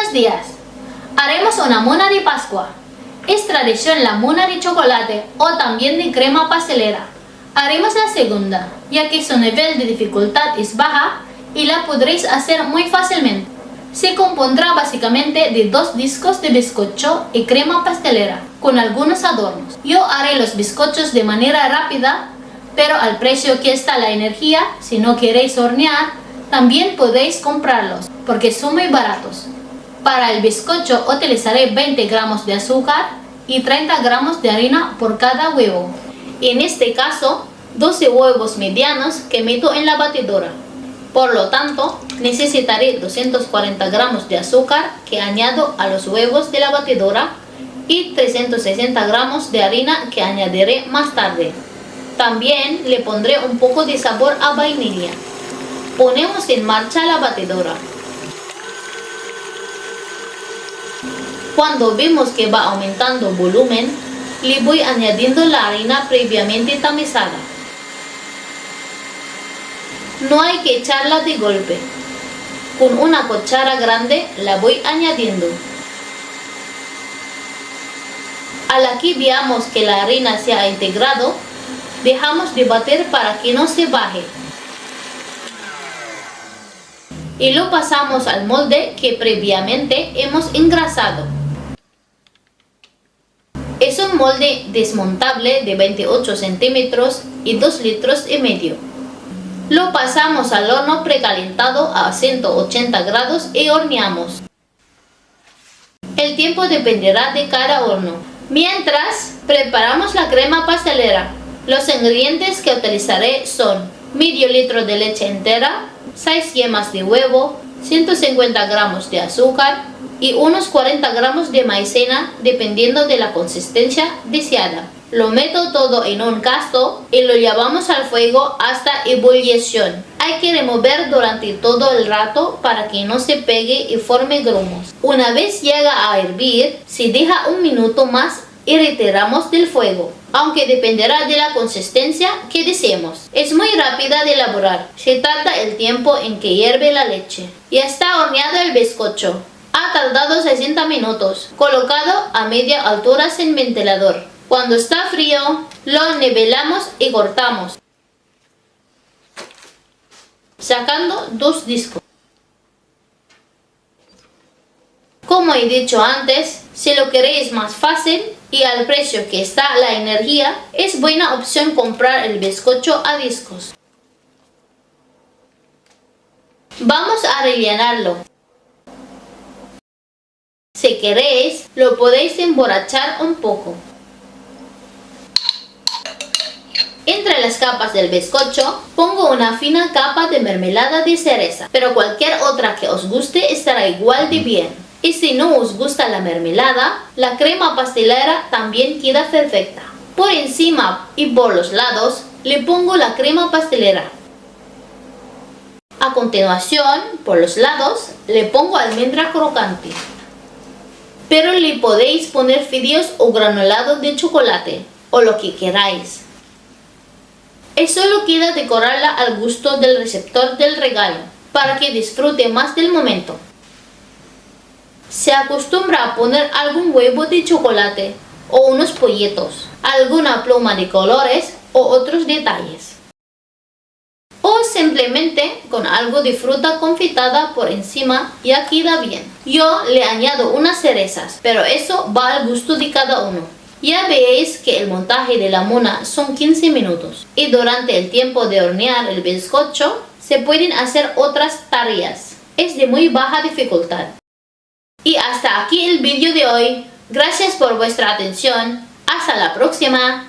Buenos días. Haremos una mona de Pascua. Es tradición la mona de chocolate o también de crema pastelera. Haremos la segunda, ya que su nivel de dificultad es baja y la podréis hacer muy fácilmente. Se compondrá básicamente de 2 discos de bizcocho y crema pastelera, con algunos adornos. Yo haré los bizcochos de manera rápida, pero al precio que está la energía, si no queréis hornear, también podéis comprarlos, porque son muy baratos. Para el bizcocho utilizaré 20 gramos de azúcar y 30 gramos de harina por cada huevo. En este caso, 12 huevos medianos que meto en la batidora. Por lo tanto, necesitaré 240 gramos de azúcar que añado a los huevos de la batidora y 360 gramos de harina que añadiré más tarde. También le pondré un poco de sabor a vainilla. Ponemos en marcha la batidora. Cuando vemos que va aumentando volumen, le voy añadiendo la harina previamente tamizada. No hay que echarla de golpe. Con una cuchara grande la voy añadiendo. A la que veamos que la harina se ha integrado, dejamos de batir para que no se baje. Y lo pasamos al molde que previamente hemos engrasado. Es un molde desmontable de 28 centímetros y 2,5 litros. Lo pasamos al horno precalentado a 180 grados y horneamos. El tiempo dependerá de cada horno. Mientras, preparamos la crema pastelera. Los ingredientes que utilizaré son medio litro de leche entera, 6 yemas de huevo, 150 gramos de azúcar y unos 40 gramos de maicena dependiendo de la consistencia deseada. Lo meto todo en un cazo y lo llevamos al fuego hasta ebullición. Hay que remover durante todo el rato para que no se pegue y forme grumos. Una vez llega a hervir, se deja un minuto más y retiramos del fuego, aunque dependerá de la consistencia que deseemos. Es muy rápida de elaborar, se trata el tiempo en que hierve la leche. Ya está horneado el bizcocho. Ha tardado 60 minutos, colocado a media altura sin ventilador. Cuando está frío, lo nivelamos y cortamos, sacando 2 discos. Como he dicho antes, si lo queréis más fácil y al precio que está la energía, es buena opción comprar el bizcocho a discos. Vamos a rellenarlo. Si queréis, lo podéis emborrachar un poco. Entre las capas del bizcocho pongo una fina capa de mermelada de cereza, pero cualquier otra que os guste estará igual de bien. Y si no os gusta la mermelada, la crema pastelera también queda perfecta. Por encima y por los lados le pongo la crema pastelera. A continuación, por los lados le pongo almendra crocante. Pero le podéis poner fideos o granulado de chocolate, o lo que queráis. Y solo queda decorarla al gusto del receptor del regalo, para que disfrute más del momento. Se acostumbra a poner algún huevo de chocolate, o unos pollitos, alguna pluma de colores o otros detalles. O simplemente con algo de fruta confitada por encima ya queda bien. Yo le añado unas cerezas, pero eso va al gusto de cada uno. Ya veis que el montaje de la mona son 15 minutos y durante el tiempo de hornear el bizcocho se pueden hacer otras tareas. Es de muy baja dificultad. Y hasta aquí el vídeo de hoy. Gracias por vuestra atención. Hasta la próxima.